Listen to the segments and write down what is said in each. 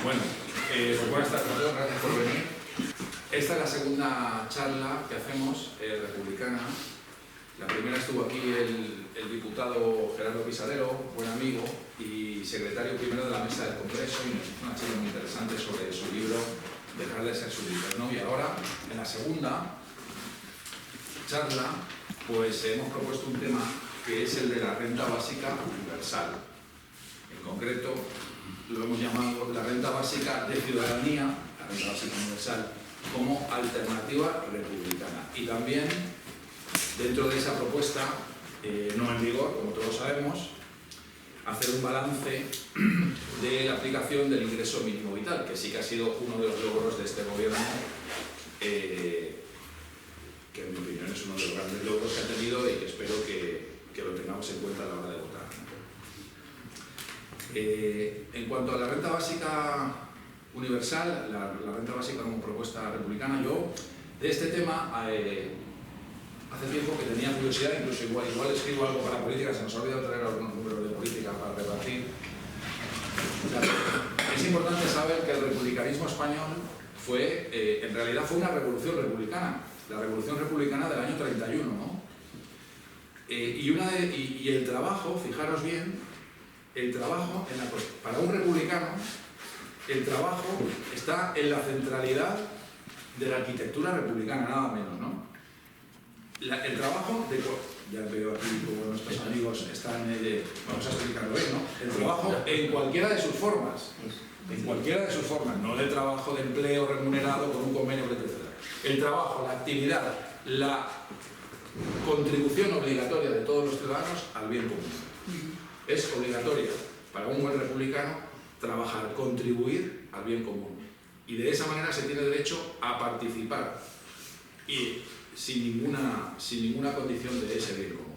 Bueno, pues buenas tardes a todos, gracias por venir. Esta es la segunda charla que hacemos republicana. La primera estuvo aquí el diputado Gerardo Pisadero, buen amigo y secretario primero de la mesa del Congreso, y nos hizo una charla muy interesante sobre su libro Dejar de ser súbditos, ¿no? Y ahora, en la segunda charla, pues hemos propuesto un tema que es el de la renta básica universal. En concreto, lo hemos llamado la renta básica de ciudadanía, la renta básica universal, como alternativa republicana. Y también, dentro de esa propuesta, no en vigor, como todos sabemos, hacer un balance de la aplicación del ingreso mínimo vital, que sí que ha sido uno de los logros de este gobierno, que en mi opinión es uno de los grandes logros que ha tenido y que espero que lo tengamos en cuenta a la hora de votar. En cuanto a la renta básica universal, la renta básica como propuesta republicana, yo de este tema hace tiempo que tenía curiosidad, incluso igual escribo algo para política, se nos ha olvidado traer algunos números de política para repartir. Es importante saber que el republicanismo español en realidad fue una revolución republicana, la revolución republicana del año 31, ¿no? Y el trabajo, fijaros bien, para un republicano, el trabajo está en la centralidad de la arquitectura republicana, nada menos, ¿no? El trabajo, ya veo aquí como nuestros amigos están, vamos a explicarlo bien, ¿no? El trabajo en cualquiera de sus formas, no el trabajo de empleo remunerado con un convenio, etc. El trabajo, la actividad, la contribución obligatoria de todos los ciudadanos al bien común. Es obligatoria para un buen republicano trabajar, contribuir al bien común. Y de esa manera se tiene derecho a participar y sin ninguna condición de ese bien común.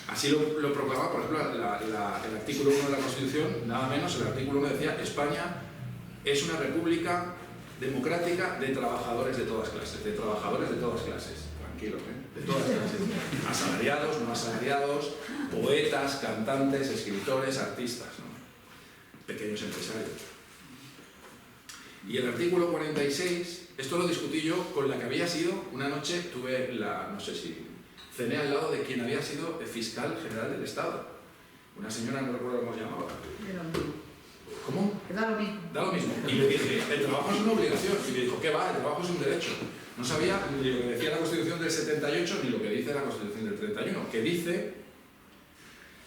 Así lo proclamaba, por ejemplo, el artículo 1 de la Constitución, nada menos, el artículo 1 decía: España es una república democrática de trabajadores de todas clases, tranquilos, de todas clases, asalariados, no asalariados, poetas, cantantes, escritores, artistas, ¿no? Pequeños empresarios. Y el artículo 46, esto lo discutí yo con la que había sido, una noche cené al lado de quien había sido el fiscal general del Estado, una señora, no recuerdo cómo se llamaba. ¿Cómo? Da lo mismo. Da lo mismo. Y le dije, el trabajo es una obligación. Y me dijo, ¿qué va? El trabajo es un derecho. No sabía ni lo que decía la Constitución del 78 ni lo que dice la Constitución del 31, que dice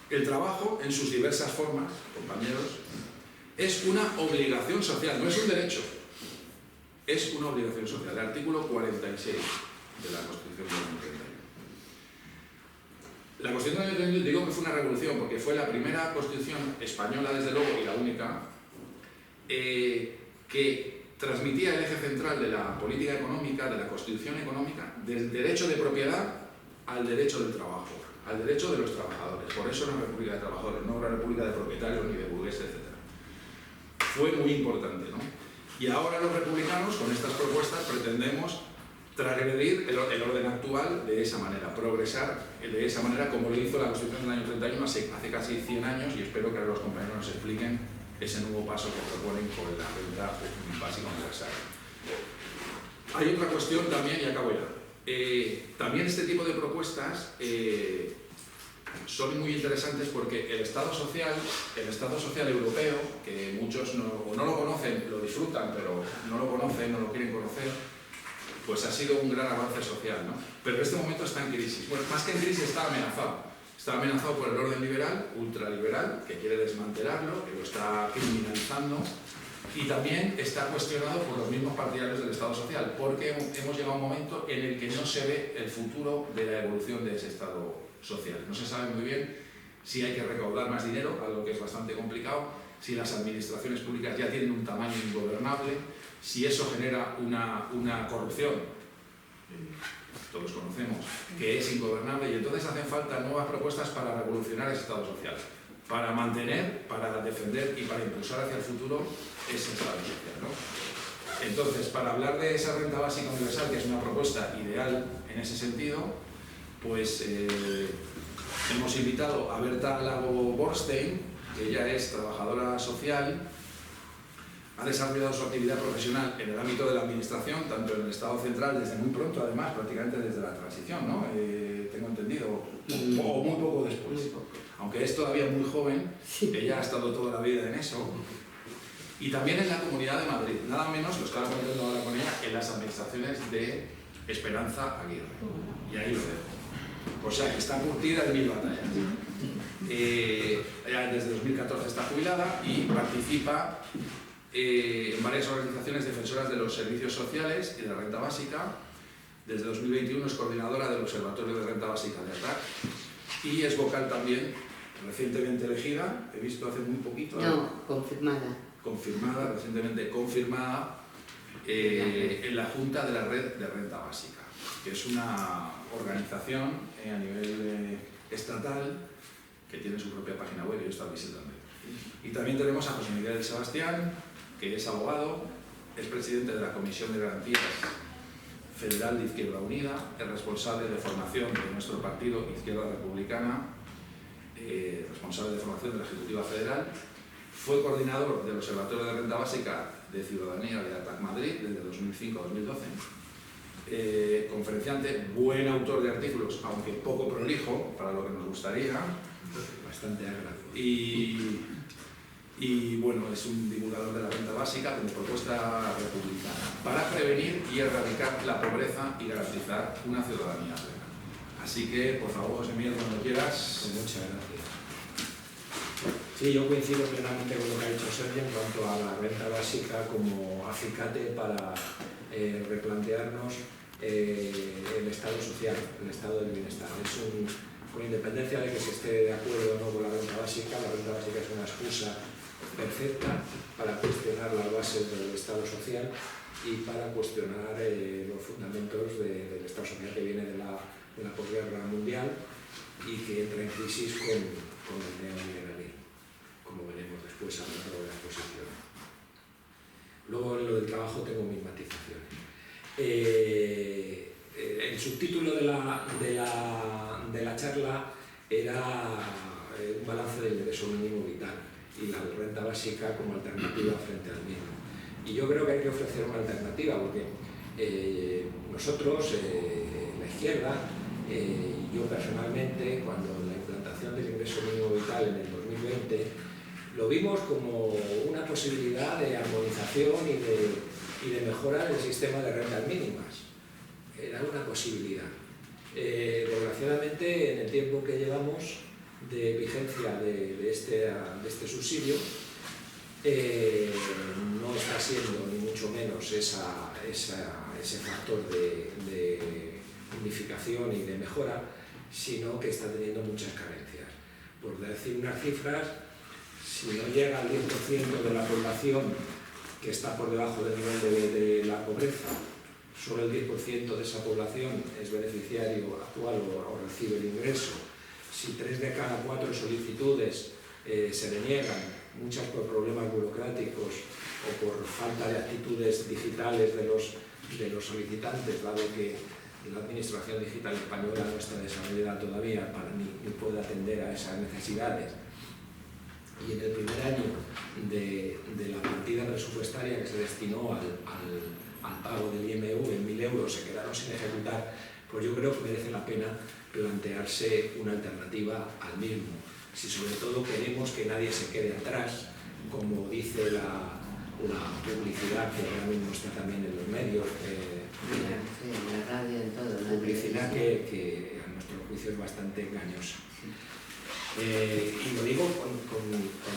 que el trabajo, en sus diversas formas, compañeros, es una obligación social, no es un derecho, es una obligación social. El artículo 46 de la Constitución del año 31. La Constitución del año 31, digo que fue una revolución porque fue la primera Constitución española, desde luego, y la única, que transmitía el eje central de la política económica, de la Constitución económica, del derecho de propiedad al derecho del trabajo, al derecho de los trabajadores. Por eso era una república de trabajadores, no una república de propietarios ni de burgueses, etc. Fue muy importante, ¿no? Y ahora los republicanos, con estas propuestas, pretendemos transgredir el orden actual de esa manera, progresar de esa manera como lo hizo la Constitución del año 31 hace casi 100 años, y espero que ahora los compañeros nos expliquen ese nuevo paso que proponen por la renta básica universal. Hay otra cuestión también, y acabo ya. También este tipo de propuestas son muy interesantes porque el Estado social europeo, que muchos no lo conocen, lo disfrutan, pero no lo conocen, no lo quieren conocer, pues ha sido un gran avance social, ¿no? Pero en este momento está en crisis. Bueno, más que en crisis, está amenazado. Está amenazado por el orden liberal, ultraliberal, que quiere desmantelarlo, que lo está criminalizando, y también está cuestionado por los mismos partidarios del Estado social, porque hemos llegado a un momento en el que no se ve el futuro de la evolución de ese Estado social. No se sabe muy bien si hay que recaudar más dinero, algo que es bastante complicado, si las administraciones públicas ya tienen un tamaño ingobernable, si eso genera una corrupción, todos conocemos, que es ingobernable, y entonces hacen falta nuevas propuestas para revolucionar ese Estado social, para mantener, para defender y para impulsar hacia el futuro ese Estado social, ¿no? Entonces, para hablar de esa renta básica universal, que es una propuesta ideal en ese sentido, pues hemos invitado a Berta Lago Borstein, que ella es trabajadora social Ha desarrollado su actividad profesional en el ámbito de la administración, tanto en el Estado central desde muy pronto, además, prácticamente desde la transición, ¿no? Tengo entendido, o muy poco después. Aunque es todavía muy joven, ella ha estado toda la vida en eso. Y también en la Comunidad de Madrid, nada menos, lo estaba comentando ahora con ella, en las administraciones de Esperanza Aguirre. Y ahí lo dejo. O sea, que está curtida en 1000 batallas. Ella desde 2014 está jubilada y participa en varias organizaciones defensoras de los servicios sociales y de la renta básica. Desde 2021 es coordinadora del Observatorio de Renta Básica de ATAC y es vocal también, recientemente elegida, he visto hace muy poquito. No, confirmada. Recientemente confirmada en la Junta de la Red de Renta Básica, que es una organización a nivel estatal que tiene su propia página web y yo estaba visitando. Y también tenemos a José Miguel Sebastián, que es abogado, es presidente de la Comisión de Garantías Federal de Izquierda Unida, es responsable de formación de nuestro partido Izquierda Republicana, responsable de formación de la Ejecutiva Federal, fue coordinador del Observatorio de Renta Básica de Ciudadanía de ATAC Madrid desde 2005 a 2012, conferenciante, buen autor de artículos, aunque poco prolijo para lo que nos gustaría, bastante agradable. Y bueno, es un divulgador de la renta básica como propuesta republicana para prevenir y erradicar la pobreza y garantizar una ciudadanía plena. Así que, por favor, José Miguel, cuando quieras. Pues muchas gracias. Sí, yo coincido plenamente con lo que ha dicho Sergio en cuanto a la renta básica como acicate para replantearnos el estado social, el estado del bienestar. Con independencia de que se esté de acuerdo o no con la renta básica es una excusa perfecta para cuestionar las bases del Estado social y para cuestionar los fundamentos del Estado social que viene de la posguerra mundial y que entra en crisis con el neoliberalismo, como veremos después a lo largo de la exposición. Luego en lo del trabajo tengo mis matizaciones. El subtítulo de la charla era un balance del ingreso mínimo vital y la renta básica como alternativa frente al mismo. Y yo creo que hay que ofrecer una alternativa porque nosotros, la izquierda, yo personalmente, cuando la implantación del ingreso mínimo vital en el 2020, lo vimos como una posibilidad de armonización y de mejora del sistema de rentas mínimas. Era una posibilidad. Desgraciadamente, en el tiempo que llevamos de vigencia de este subsidio, no está siendo ni mucho menos ese factor de unificación y de mejora, sino que está teniendo muchas carencias. Por decir unas cifras, si no llega al 10% de la población que está por debajo del nivel de la pobreza, solo el 10% de esa población es beneficiario actual o recibe el ingreso. Si 3 de cada 4 solicitudes se deniegan, muchas por problemas burocráticos o por falta de actitudes digitales de los solicitantes, dado que la administración digital española no está desarrollada todavía ni puede atender a esas necesidades. Y en el primer año de la partida presupuestaria que se destinó al pago del IMV en 1.000 euros se quedaron sin ejecutar, pues yo creo que merece la pena plantearse una alternativa al mismo. Si sobre todo queremos que nadie se quede atrás, como dice la publicidad que ahora mismo está también en los medios, sí, en la radio, en todo. Publicidad que a nuestro juicio es bastante engañosa. Y lo digo con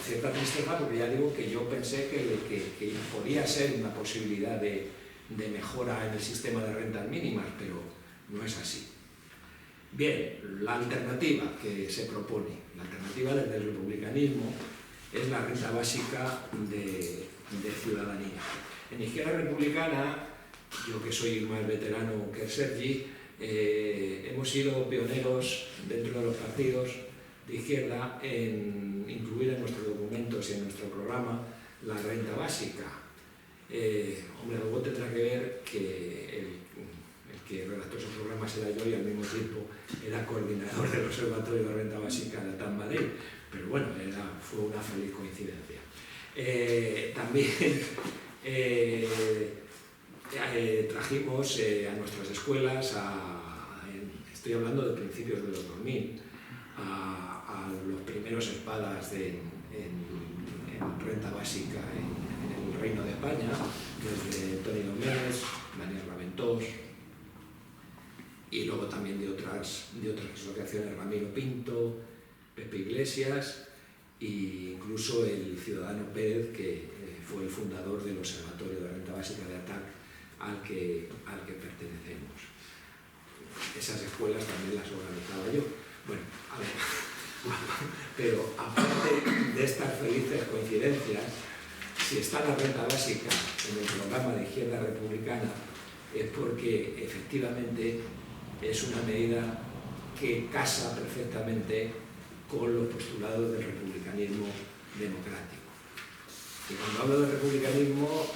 cierta tristeza porque ya digo que yo pensé que podía ser una posibilidad de mejora en el sistema de rentas mínimas, pero no es así. Bien, la alternativa que se propone, la alternativa desde el republicanismo, es la renta básica de ciudadanía. En Izquierda Republicana, yo que soy más veterano que Sergi, hemos sido pioneros dentro de los partidos de izquierda en incluir en nuestros documentos y en nuestro programa la renta básica. Hombre, algo tendrá que ver que el que redactó esos programas era yo y al mismo tiempo era coordinador del Observatorio de Renta Básica de ATAC Madrid, pero bueno, fue una feliz coincidencia. También trajimos a nuestras escuelas, estoy hablando de principios de los 2000, a los primeros espadas en renta básica en el Reino de España, desde Toni Domés, Daniel Raventós, y luego también de otras asociaciones, Ramiro Pinto, Pepe Iglesias e incluso el ciudadano Pérez, que fue el fundador del Observatorio de Renta Básica de ATAC al que pertenecemos. Esas escuelas también las organizaba yo. Bueno, a ver, pero aparte de estas felices coincidencias, si está la renta básica en el programa de Izquierda Republicana es porque efectivamente es una medida que casa perfectamente con los postulados del republicanismo democrático. Y cuando hablo de republicanismo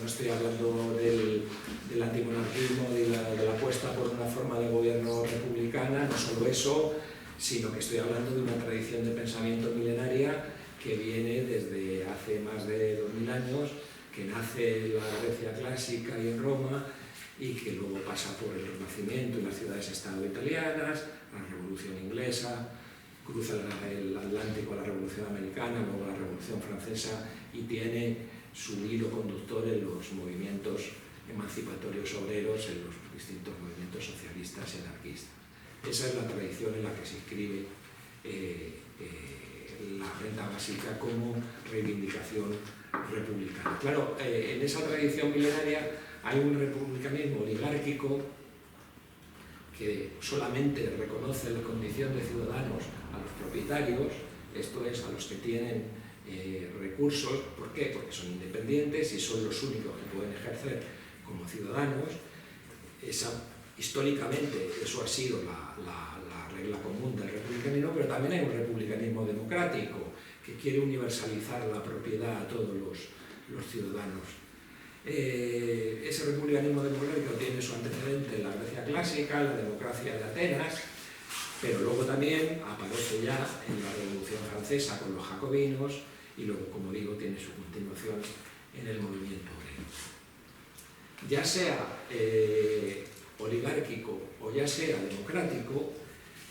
no estoy hablando del antimonarquismo, de la apuesta por una forma de gobierno republicana, no solo eso, sino que estoy hablando de una tradición de pensamiento milenaria que viene desde hace más de 2000 años, que nace en la Grecia clásica y en Roma, y que luego pasa por el Renacimiento y las ciudades-estado italianas, la Revolución Inglesa, cruza el Atlántico a la Revolución Americana, luego la Revolución Francesa, y tiene su hilo conductor en los movimientos emancipatorios obreros, en los distintos movimientos socialistas y anarquistas. Esa es la tradición en la que se inscribe la renta básica como reivindicación republicana. Claro, en esa tradición milenaria hay un republicanismo oligárquico que solamente reconoce la condición de ciudadanos a los propietarios, esto es, a los que tienen recursos. ¿Por qué? Porque son independientes y son los únicos que pueden ejercer como ciudadanos. Históricamente eso ha sido la regla común del republicanismo, pero también hay un republicanismo democrático que quiere universalizar la propiedad a todos los ciudadanos. Ese republicanismo democrático tiene su antecedente en la Grecia clásica, la democracia de Atenas, pero luego también aparece ya en la Revolución Francesa con los jacobinos y luego, como digo, tiene su continuación en el movimiento obrero. Ya sea oligárquico o ya sea democrático,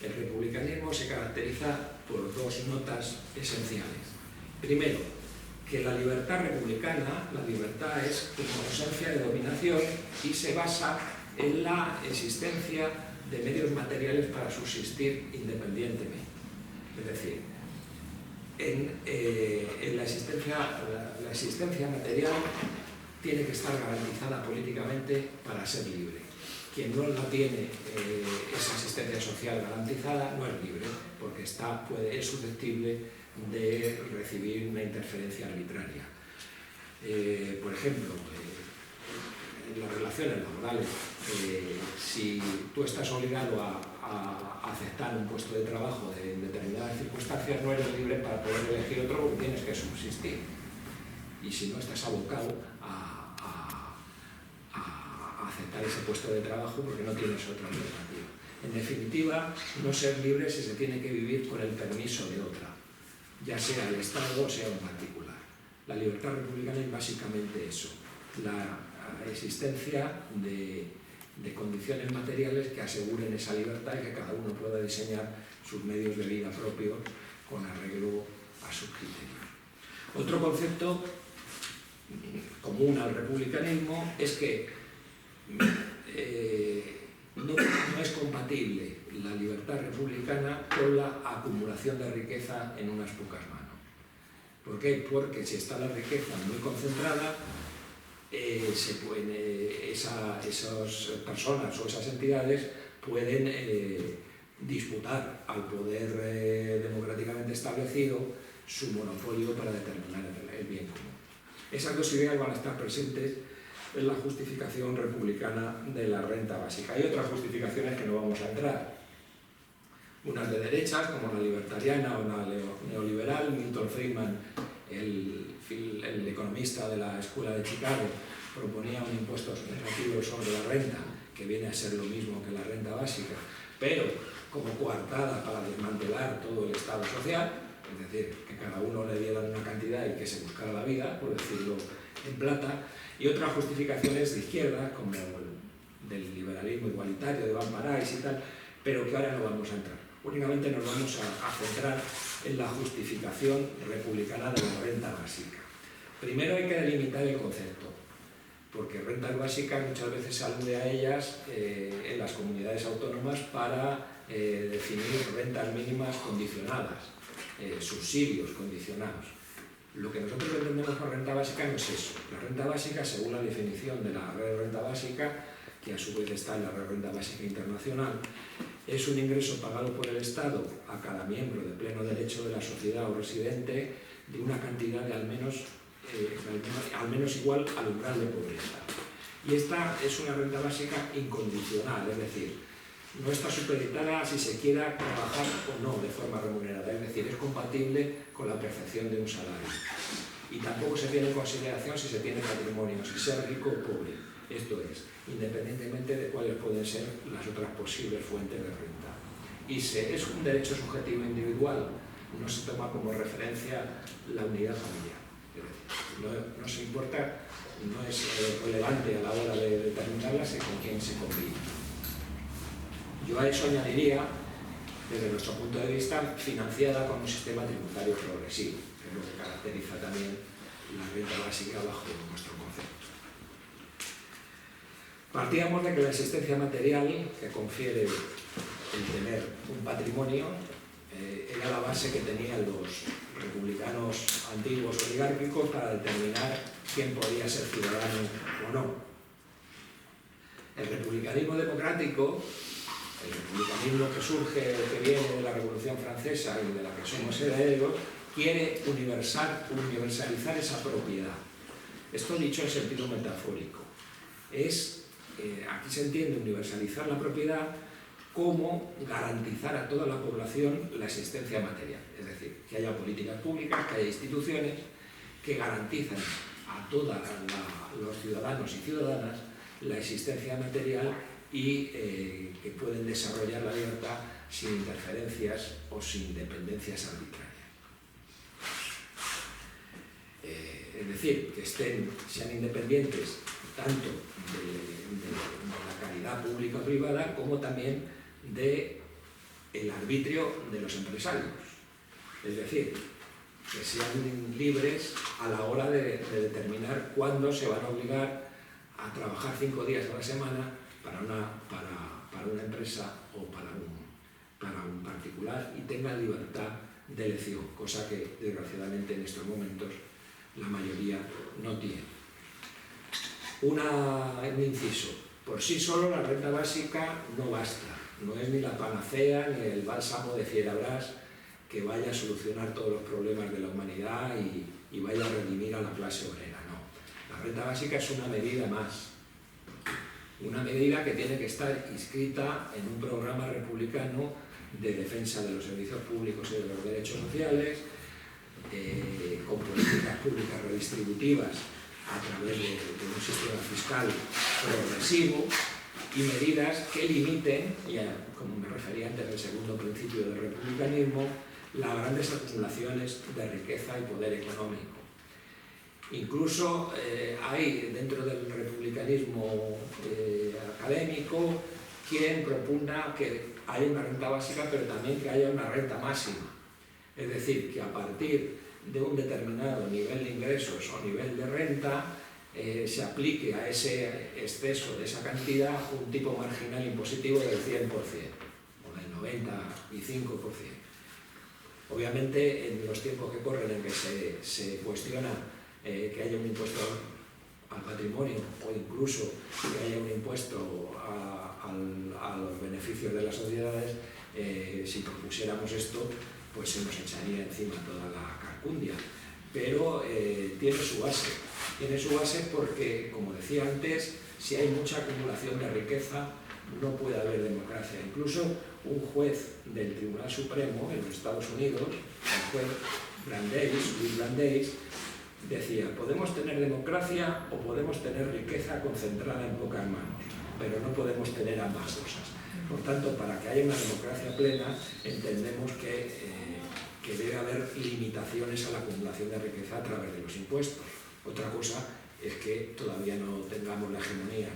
el republicanismo se caracteriza por dos notas esenciales. Primero, que la libertad republicana, la libertad es como ausencia de dominación y se basa en la existencia de medios materiales para subsistir independientemente. Es decir, en la existencia material tiene que estar garantizada políticamente para ser libre. Quien no la tiene, esa asistencia social garantizada, no es libre, porque es susceptible de recibir una interferencia arbitraria. Por ejemplo, en las relaciones laborales, si tú estás obligado a aceptar un puesto de trabajo en determinadas circunstancias, no eres libre para poder elegir otro porque tienes que subsistir. Y si no, estás abocado a aceptar ese puesto de trabajo porque no tienes otra alternativa. En definitiva, no ser libre si se tiene que vivir con el permiso de otra, ya sea el Estado o sea un particular. La libertad republicana es básicamente eso, la existencia de condiciones materiales que aseguren esa libertad y que cada uno pueda diseñar sus medios de vida propios con arreglo a sus criterios. Otro concepto común al republicanismo es que no es compatible la libertad republicana con la acumulación de riqueza en unas pocas manos. ¿Por qué? Porque si está la riqueza muy concentrada, esas personas o esas entidades pueden disputar al poder democráticamente establecido su monopolio para determinar el bien común. Esas dos ideas van a estar presentes en la justificación republicana de la renta básica. Hay otras justificaciones que no vamos a entrar. Unas de derechas, como la libertariana o la neoliberal. Milton Friedman, el economista de la Escuela de Chicago, proponía un impuesto negativo sobre la renta, que viene a ser lo mismo que la renta básica, pero como coartada para desmantelar todo el Estado social. es decir, que cada uno le dieran una cantidad y que se buscara la vida, por decirlo en plata, y otras justificaciones de izquierda, como el del liberalismo igualitario de Van Parijs y tal, pero que ahora no vamos a entrar. Únicamente nos vamos a centrar en la justificación republicana de la renta básica. Primero hay que delimitar el concepto, porque rentas básicas muchas veces se alude a ellas en las comunidades autónomas para definir rentas mínimas condicionadas, subsidios condicionados. Lo que nosotros entendemos por renta básica no es eso. La renta básica, según la definición de la red de renta básica, que a su vez está en la red de renta básica internacional, es un ingreso pagado por el Estado a cada miembro de pleno derecho de la sociedad o residente de una cantidad de al menos igual al umbral de pobreza. Y esta es una renta básica incondicional, es decir, no está supeditada a si se quiera trabajar o no de forma remunerada, es decir, es compatible con la percepción de un salario. Y tampoco se tiene en consideración si se tiene patrimonio, si sea rico o pobre. Esto es, independientemente de cuáles pueden ser las otras posibles fuentes de renta. Y es un derecho subjetivo individual, no se toma como referencia la unidad familiar. No se importa, no es relevante a la hora de determinarla con quién se combina. Yo a eso añadiría, desde nuestro punto de vista, financiada con un sistema tributario progresivo, que es lo que caracteriza también la renta básica bajo nuestro concepto. Partíamos de que la existencia material que confiere el tener un patrimonio era la base que tenían los republicanos antiguos oligárquicos para determinar quién podía ser ciudadano o no. El republicanismo democrático, el republicanismo que surge, que viene de la Revolución Francesa y de la que somos herederos, quiere universalizar esa propiedad. Esto dicho en sentido metafórico. Aquí se entiende universalizar la propiedad como garantizar a toda la población la existencia material. Es decir, que haya políticas públicas, que haya instituciones que garantizan a todos los ciudadanos y ciudadanas la existencia material y que pueden desarrollar la libertad sin interferencias o sin dependencias arbitrarias. Es decir, que sean independientes tanto de la caridad pública o privada como también del arbitrio de los empresarios. Es decir, que sean libres a la hora de determinar cuándo se van a obligar a trabajar 5 días a la semana para una empresa o para un particular y tengan libertad de elección, cosa que desgraciadamente en estos momentos la mayoría no tiene. Un inciso. Por sí solo la renta básica no basta. No es ni la panacea ni el bálsamo de fierabrás que vaya a solucionar todos los problemas de la humanidad y vaya a redimir a la clase obrera. No. La renta básica es una medida más. Una medida que tiene que estar inscrita en un programa republicano de defensa de los servicios públicos y de los derechos sociales, con políticas públicas redistributivas a través de un sistema fiscal progresivo y medidas que limiten, como me refería antes del segundo principio del republicanismo, las grandes acumulaciones de riqueza y poder económico. Incluso hay dentro del republicanismo académico quien propugna que haya una renta básica pero también que haya una renta máxima. Es decir, que a partir de un determinado nivel de ingresos o nivel de renta se aplique a ese exceso de esa cantidad un tipo marginal impositivo del 100% o del 95%. Obviamente, en los tiempos que corren en que se cuestiona que haya un impuesto al patrimonio o incluso que haya un impuesto a los beneficios de las sociedades, si propusiéramos esto, pues se nos echaría encima toda la carcundia. Pero tiene su base porque, como decía antes, si hay mucha acumulación de riqueza, no puede haber democracia. Incluso un juez del Tribunal Supremo en los Estados Unidos, el juez Luis Brandeis, decía: podemos tener democracia o podemos tener riqueza concentrada en pocas manos, pero no podemos tener ambas cosas. Por tanto, para que haya una democracia plena, entendemos que que debe haber limitaciones a la acumulación de riqueza a través de los impuestos. Otra cosa es que todavía no tengamos la hegemonía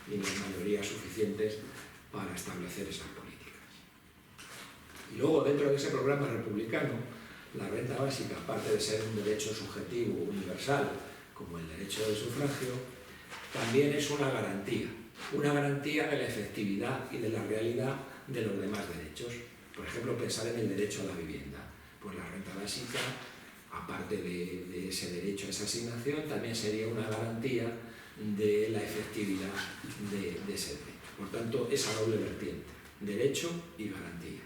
ni las mayorías suficientes para establecer esas políticas. Y luego, dentro de ese programa republicano, la renta básica, aparte de ser un derecho subjetivo universal, como el derecho del sufragio, también es una garantía de la efectividad y de la realidad de los demás derechos. Por ejemplo, pensar en el derecho a la vivienda. Pues la renta básica, aparte de ese derecho a esa asignación, también sería una garantía de la efectividad de ese derecho. Por tanto, esa doble vertiente, derecho y garantía.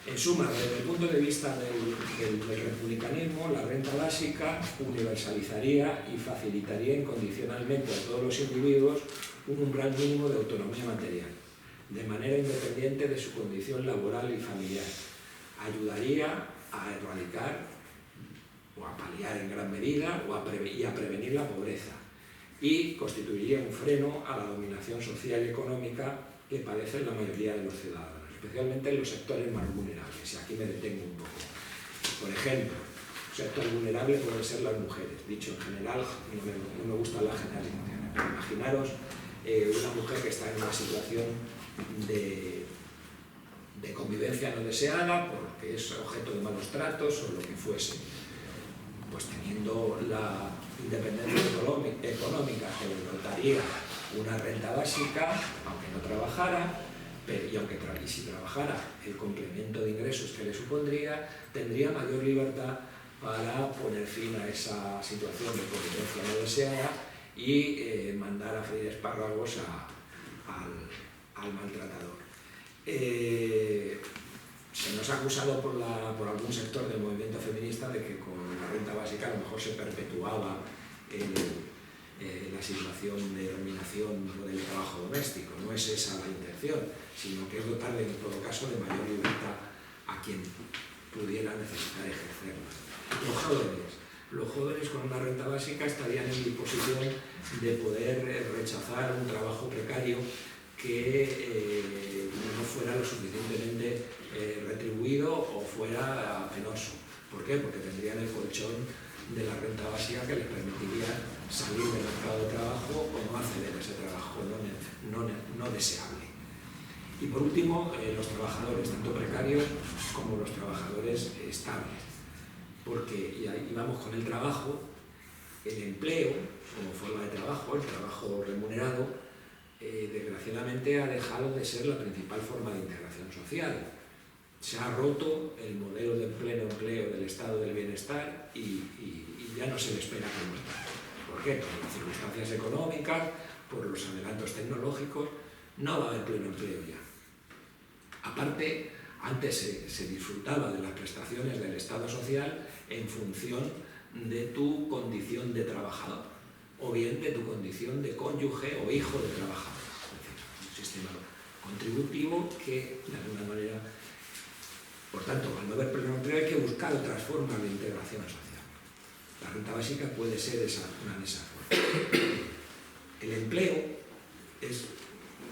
En suma, desde el punto de vista del republicanismo, la renta básica universalizaría y facilitaría incondicionalmente a todos los individuos un umbral mínimo de autonomía material, de manera independiente de su condición laboral y familiar. Ayudaría a erradicar o a paliar en gran medida y a prevenir la pobreza, y constituiría un freno a la dominación social y económica que padecen la mayoría de los ciudadanos, especialmente en los sectores más vulnerables. Y aquí me detengo un poco. Por ejemplo, un sector vulnerable pueden ser las mujeres. Dicho en general, no me gustan las generalizaciones, pero imaginaros una mujer que está en una situación de convivencia no deseada porque es objeto de malos tratos o lo que fuese. Pues teniendo la independencia económica que le dotaría una renta básica, aunque no trabajara, y si trabajara, el complemento de ingresos que le supondría, tendría mayor libertad para poner fin a esa situación de convivencia no deseada y mandar a freír espárragos al maltratador. Se nos ha acusado por algún sector del movimiento feminista de que con la renta básica a lo mejor se perpetuaba la situación de dominación del trabajo doméstico. No es esa la intención, sino que es dotarle en todo caso de mayor libertad a quien pudiera necesitar ejercerla. Los jóvenes con una renta básica estarían en disposición de poder rechazar un trabajo precario que no fuera lo suficientemente retribuido o fuera penoso. ¿Por qué? Porque tendrían el colchón de la renta básica que les permitiría salir del mercado de trabajo o no acceder a ese trabajo no deseable. Y por último, los trabajadores, tanto precarios como los trabajadores estables. Porque, y ahí vamos con el trabajo, el empleo como forma de trabajo, el trabajo remunerado, desgraciadamente ha dejado de ser la principal forma de integración social. Se ha roto el modelo de pleno empleo del estado del bienestar y ya no se le espera que vuelva. ¿Por qué? Por las circunstancias económicas, por los adelantos tecnológicos, no va a haber pleno empleo ya. Aparte, antes se disfrutaba de las prestaciones del Estado social en función de tu condición de trabajador, o bien de tu condición de cónyuge o hijo de trabajador. Es decir, un sistema contributivo que, de alguna manera, por tanto, al no haber pleno empleo hay que buscar otras formas de integración social. La renta básica puede ser una de esas formas. El empleo es,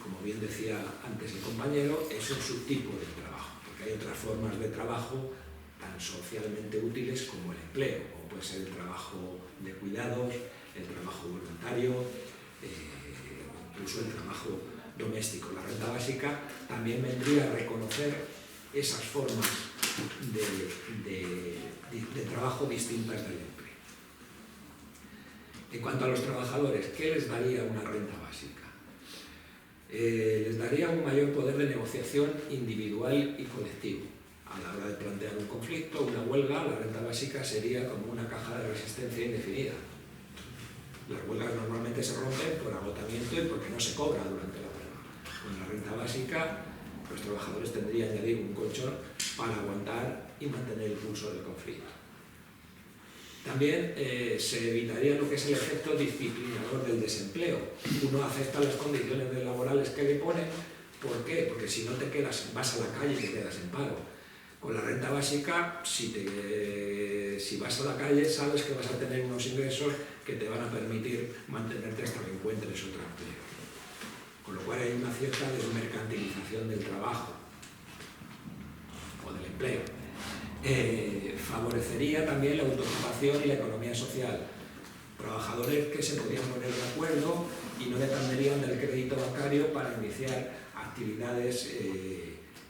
como bien decía antes el compañero, es un subtipo del trabajo, porque hay otras formas de trabajo tan socialmente útiles como el empleo, como puede ser el trabajo de cuidados, el trabajo voluntario, incluso el trabajo doméstico. La renta básica también vendría a reconocer esas formas de trabajo distintas del empleo. En cuanto a los trabajadores, ¿qué les daría una renta básica? Les daría un mayor poder de negociación individual y colectivo. A la hora de plantear un conflicto, una huelga, la renta básica sería como una caja de resistencia indefinida. Las huelgas normalmente se rompen por agotamiento y porque no se cobra durante la huelga. Con la renta básica, los trabajadores tendrían, ya digo, un colchón para aguantar y mantener el pulso del conflicto. También se evitaría lo que es el efecto disciplinador del desempleo. Uno acepta las condiciones laborales que le ponen. ¿Por qué? Porque si no te quedas, vas a la calle y te quedas en paro. Con la renta básica, si vas a la calle, sabes que vas a tener unos ingresos que te van a permitir mantenerte hasta que encuentres otro empleo. Con lo cual hay una cierta desmercantilización del trabajo o del empleo. favorecería también la autoocupación y la economía social. Trabajadores que se podían poner de acuerdo y no dependerían del crédito bancario para iniciar actividades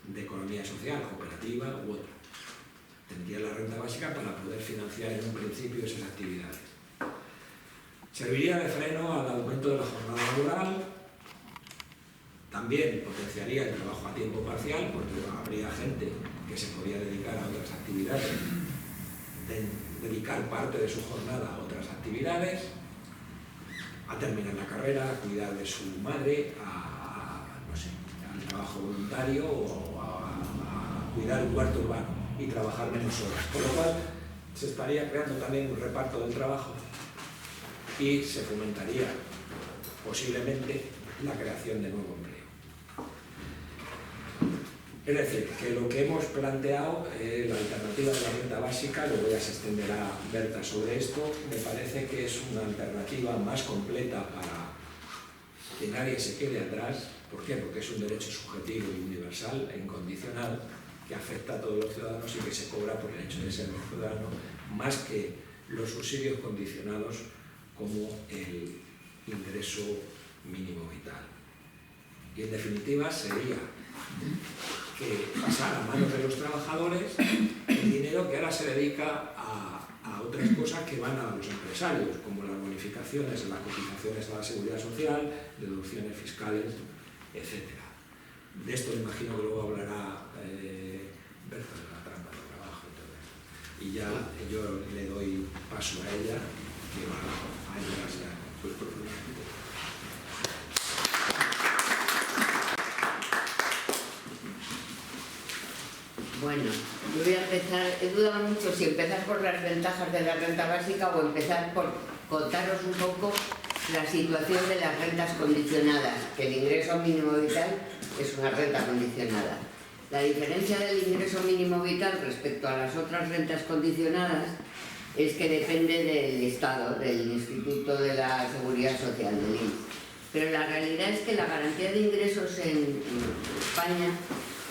de economía social, cooperativa u otra. Tendrían la renta básica para poder financiar en un principio esas actividades. Serviría de freno al aumento de la jornada laboral. También potenciaría el trabajo a tiempo parcial, porque habría gente que se podría dedicar a otras actividades, dedicar parte de su jornada a otras actividades, a terminar la carrera, a cuidar de su madre, no sé, al trabajo voluntario o a cuidar un huerto urbano y trabajar menos horas. Con lo cual se estaría creando también un reparto del trabajo y se fomentaría posiblemente la creación de nuevo empleo. Es decir, que lo que hemos planteado, la alternativa de la renta básica, luego ya se extenderá Berta sobre esto, me parece que es una alternativa más completa para que nadie se quede atrás. ¿Por qué? Porque es un derecho subjetivo y universal e incondicional que afecta a todos los ciudadanos y que se cobra por el hecho de ser ciudadano, más que los subsidios condicionados como el ingreso mínimo vital. Y en definitiva sería que pasar a manos de los trabajadores el dinero que ahora se dedica a otras cosas que van a los empresarios, como las bonificaciones, las cotizaciones a la seguridad social, deducciones fiscales, etc. De esto me imagino que luego hablará Berta de la trampa de trabajo y todo esto. Y ya yo le doy paso a ella, que va a entrarse pues profundamente. Bueno, yo voy a empezar, he dudado mucho si empezar por las ventajas de la renta básica o empezar por contaros un poco la situación de las rentas condicionadas, que el ingreso mínimo vital es una renta condicionada. La diferencia del ingreso mínimo vital respecto a las otras rentas condicionadas es que depende del Estado, del Instituto de la Seguridad Social, del INS. Pero la realidad es que la garantía de ingresos en España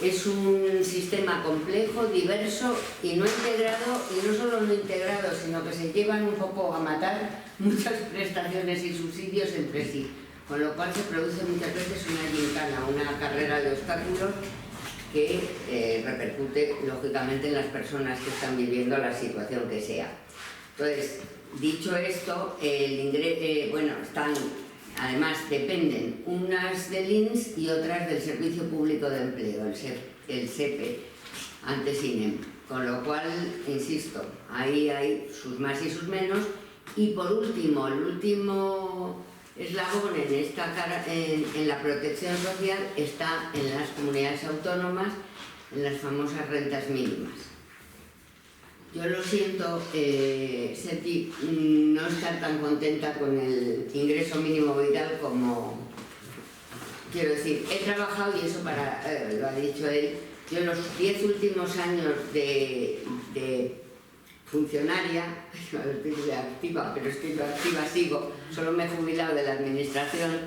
es un sistema complejo, diverso y no integrado, y no solo no integrado, sino que se llevan un poco a matar muchas prestaciones y subsidios entre sí, con lo cual se produce muchas veces una gincana, una carrera de obstáculos que repercute lógicamente en las personas que están viviendo la situación que sea. Entonces, dicho esto, además dependen unas del INS y otras del Servicio Público de Empleo, el SEPE, antes INEM. Con lo cual, insisto, ahí hay sus más y sus menos. Y por último, el último eslabón en la protección social está en las comunidades autónomas, en las famosas rentas mínimas. Yo lo siento, Seti, no estar tan contenta con el ingreso mínimo vital como... Quiero decir, he trabajado, y eso lo ha dicho él, yo en los 10 últimos años de funcionaria, de activa, pero es que yo activa sigo, solo me he jubilado de la administración,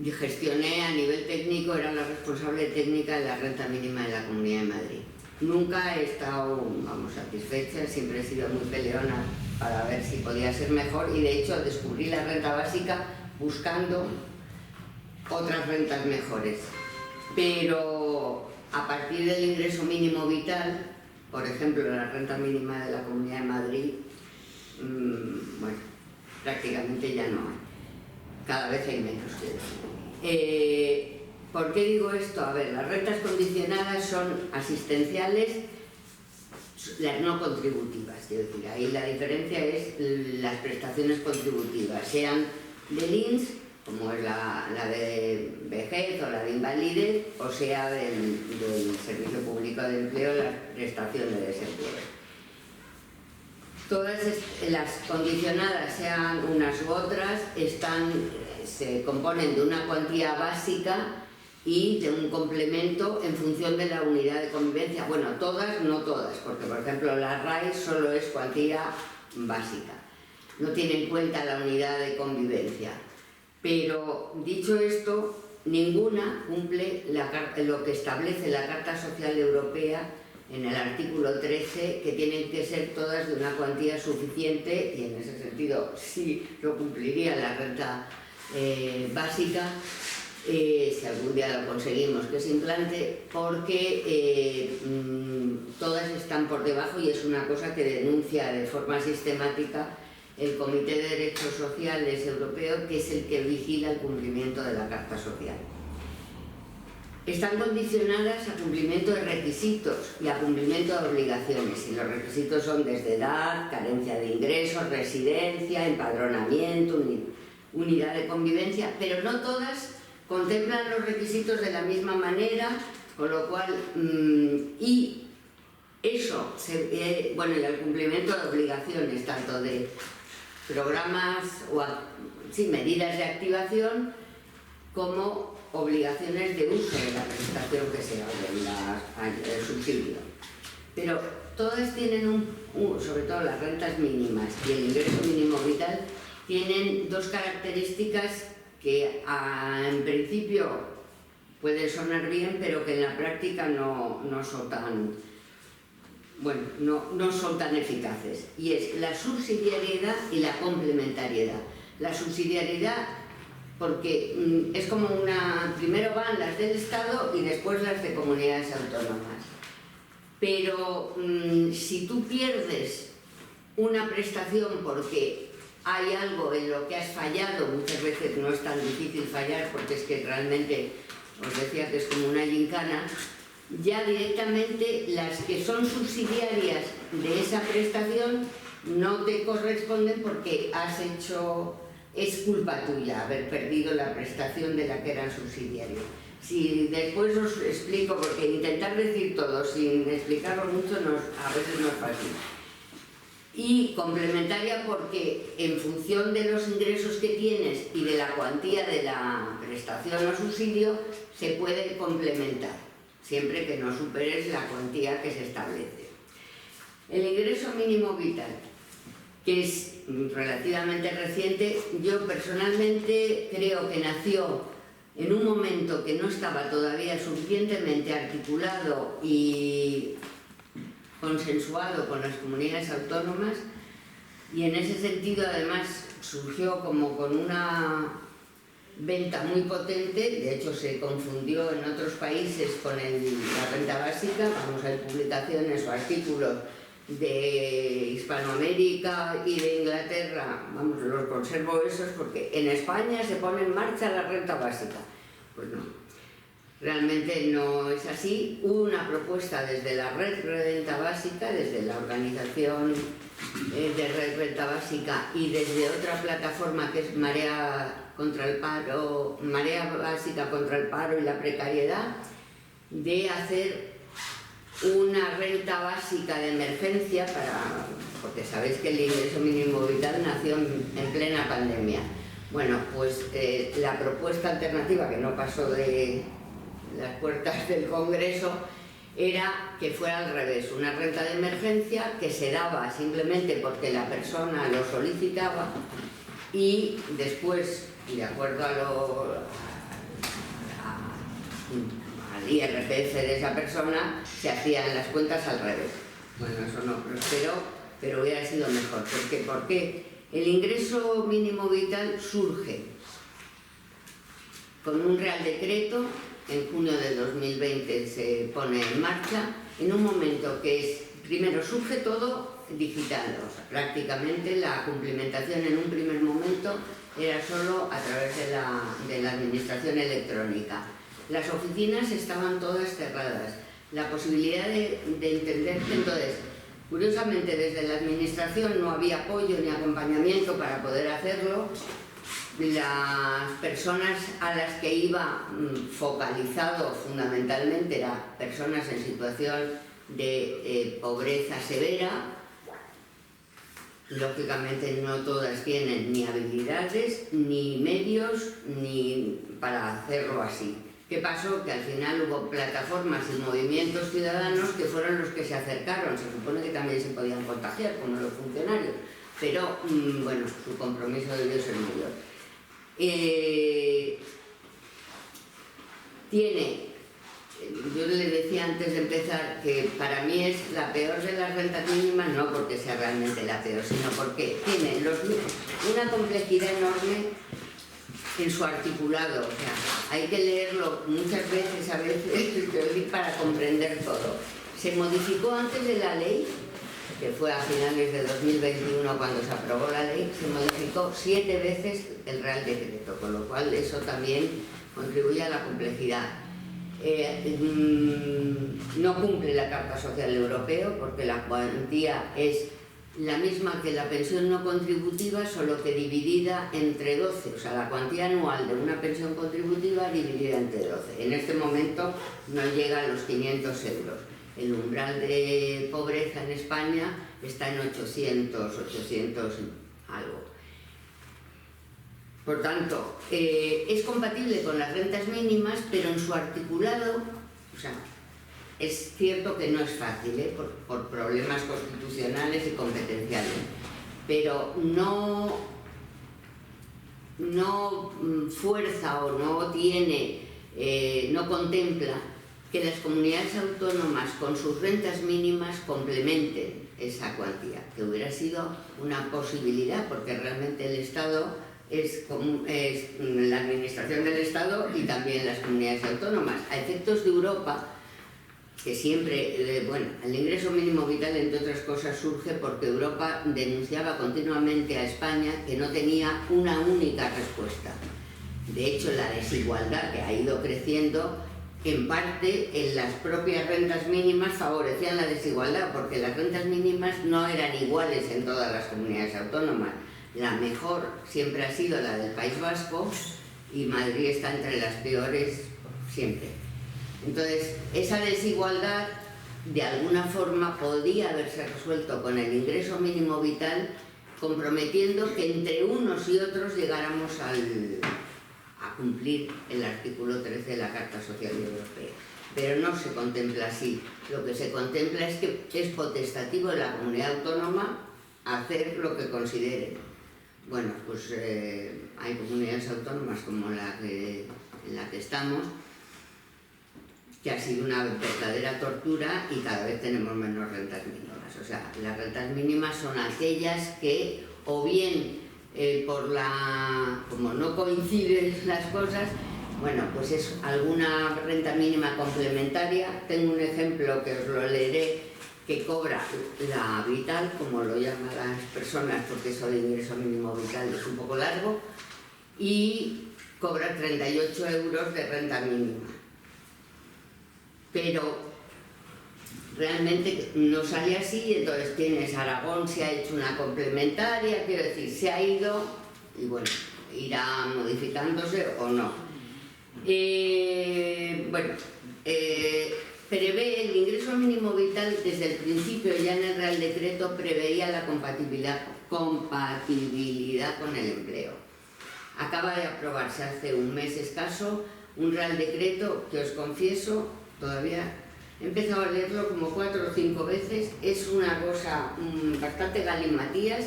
y gestioné a nivel técnico, era la responsable técnica de la renta mínima de la Comunidad de Madrid. Nunca he estado, satisfecha, siempre he sido muy peleona para ver si podía ser mejor, y de hecho descubrí la renta básica buscando otras rentas mejores. Pero a partir del ingreso mínimo vital, por ejemplo, la renta mínima de la Comunidad de Madrid, prácticamente ya no hay. Cada vez hay menos, quiero decir. ¿Por qué digo esto? A ver, las rentas condicionadas son asistenciales, las no contributivas, quiero decir, ahí la diferencia es las prestaciones contributivas, sean del INS, como es la de vejez o la de invalidez, o sea del Servicio Público de Empleo, la prestación de desempleo. Todas las condicionadas, sean unas u otras, se componen de una cuantía básica y de un complemento en función de la unidad de convivencia. Bueno, todas, no todas, porque por ejemplo la RAI solo es cuantía básica, no tiene en cuenta la unidad de convivencia. Pero dicho esto, ninguna cumple lo que establece la Carta Social Europea en el artículo 13 que tienen que ser todas de una cuantía suficiente, y en ese sentido sí lo cumpliría la renta básica, si algún día lo conseguimos que se implante, porque todas están por debajo, y es una cosa que denuncia de forma sistemática el Comité de Derechos Sociales Europeo, que es el que vigila el cumplimiento de la Carta Social. Están condicionadas a cumplimiento de requisitos y a cumplimiento de obligaciones, y los requisitos son desde edad, carencia de ingresos, residencia, empadronamiento, unidad de convivencia, pero no todas contemplan los requisitos de la misma manera, con lo cual, y eso, bueno, y el cumplimiento de obligaciones, tanto de programas o medidas de activación, como obligaciones de uso de la prestación que se da, el subsidio. Pero todas tienen sobre todo las rentas mínimas y el ingreso mínimo vital, tienen dos características que en principio pueden sonar bien, pero que en la práctica no son tan, bueno, no son tan eficaces, y es la subsidiariedad y la complementariedad. La subsidiariedad, porque es como primero van las del Estado y después las de comunidades autónomas. Pero si tú pierdes una prestación porque hay algo en lo que has fallado, muchas veces no es tan difícil fallar porque es que realmente, os decía que es como una gincana, ya directamente las que son subsidiarias de esa prestación no te corresponden porque es culpa tuya haber perdido la prestación de la que eran subsidiarios. Si después os explico, porque intentar decir todo sin explicarlo mucho a veces no es fácil. Y complementaria porque en función de los ingresos que tienes y de la cuantía de la prestación o subsidio se puede complementar, siempre que no superes la cuantía que se establece. El ingreso mínimo vital, que es relativamente reciente, yo personalmente creo que nació en un momento que no estaba todavía suficientemente articulado y consensuado con las comunidades autónomas, y en ese sentido además surgió como con una venta muy potente. De hecho se confundió en otros países con la renta básica. Vamos a ver publicaciones o artículos de Hispanoamérica y de Inglaterra, vamos, los conservo esos porque en España se pone en marcha la renta básica. Pues no, realmente no es así. Hubo una propuesta desde la Red Renta Básica, desde la organización de Red Renta Básica, y desde otra plataforma que es Marea Básica contra el Paro y la Precariedad, de hacer una renta básica de emergencia porque sabéis que el ingreso mínimo vital nació en plena pandemia. Bueno, pues la propuesta alternativa, que no pasó de las puertas del Congreso, era que fuera al revés, una renta de emergencia que se daba simplemente porque la persona lo solicitaba, y después, de acuerdo al IRPF de esa persona, se hacían las cuentas al revés. Bueno, eso no prosperó, pero hubiera sido mejor. ¿Por qué? El ingreso mínimo vital surge con un Real Decreto, en junio de 2020 se pone en marcha, en un momento que es, primero surge todo digital, o sea, prácticamente la cumplimentación en un primer momento era solo a través de la administración electrónica. Las oficinas estaban todas cerradas, la posibilidad de entenderse. Entonces, curiosamente, desde la administración no había apoyo ni acompañamiento para poder hacerlo. Las personas a las que iba focalizado fundamentalmente eran personas en situación de pobreza severa. Lógicamente no todas tienen ni habilidades, ni medios, ni para hacerlo así. ¿Qué pasó? Que al final hubo plataformas y movimientos ciudadanos que fueron los que se acercaron. Se supone que también se podían contagiar, como los funcionarios, pero bueno, su compromiso debió ser mayor. Tiene yo le decía antes de empezar que para mí es la peor de las rentas mínimas, no porque sea realmente la peor, sino porque tiene una complejidad enorme en su articulado. O sea, hay que leerlo muchas veces, a veces, para comprender todo. Se modificó antes de la ley, que fue a finales de 2021 cuando se aprobó la ley, se modificó 7 veces el Real Decreto, con lo cual eso también contribuye a la complejidad. No cumple la Carta Social Europea porque la cuantía es la misma que la pensión no contributiva, solo que dividida entre 12, o sea, la cuantía anual de una pensión contributiva dividida entre 12. En este momento no llega a los 500 euros. El umbral de pobreza en España está en 800 algo. Por tanto, es compatible con las rentas mínimas, pero en su articulado, o sea, es cierto que no es fácil, por problemas constitucionales y competenciales, pero no fuerza o no contempla que las comunidades autónomas con sus rentas mínimas complementen esa cuantía, que hubiera sido una posibilidad, porque realmente el Estado es la administración del Estado y también las comunidades autónomas. A efectos de Europa, que siempre, bueno, el ingreso mínimo vital, entre otras cosas, surge porque Europa denunciaba continuamente a España que no tenía una única respuesta. De hecho, la desigualdad que ha ido creciendo, en parte, en las propias rentas mínimas favorecían la desigualdad, porque las rentas mínimas no eran iguales en todas las comunidades autónomas. La mejor siempre ha sido la del País Vasco y Madrid está entre las peores siempre. Entonces, esa desigualdad de alguna forma podía haberse resuelto con el ingreso mínimo vital, comprometiendo que entre unos y otros llegáramos a cumplir el artículo 13 de la Carta Social Europea. Pero no se contempla así. Lo que se contempla es que es potestativo de la comunidad autónoma hacer lo que considere. Bueno, pues hay comunidades autónomas como en la que estamos, que ha sido una verdadera tortura y cada vez tenemos menos rentas mínimas. O sea, las rentas mínimas son aquellas que, o bien como no coinciden las cosas, bueno, pues es alguna renta mínima complementaria. Tengo un ejemplo que os lo leeré, que cobra la vital, como lo llaman las personas, porque eso de ingreso mínimo vital es un poco largo, y cobra 38 euros de renta mínima. Pero realmente no sale así, entonces tienes Aragón, se ha hecho una complementaria, quiero decir, se ha ido, y bueno, irá modificándose o no. Prevé el ingreso mínimo vital desde el principio, ya en el Real Decreto preveía la compatibilidad con el empleo. Acaba de aprobarse hace un mes escaso un Real Decreto que os confieso, todavía he empezado a leerlo como 4 o 5 veces, es una cosa bastante galimatías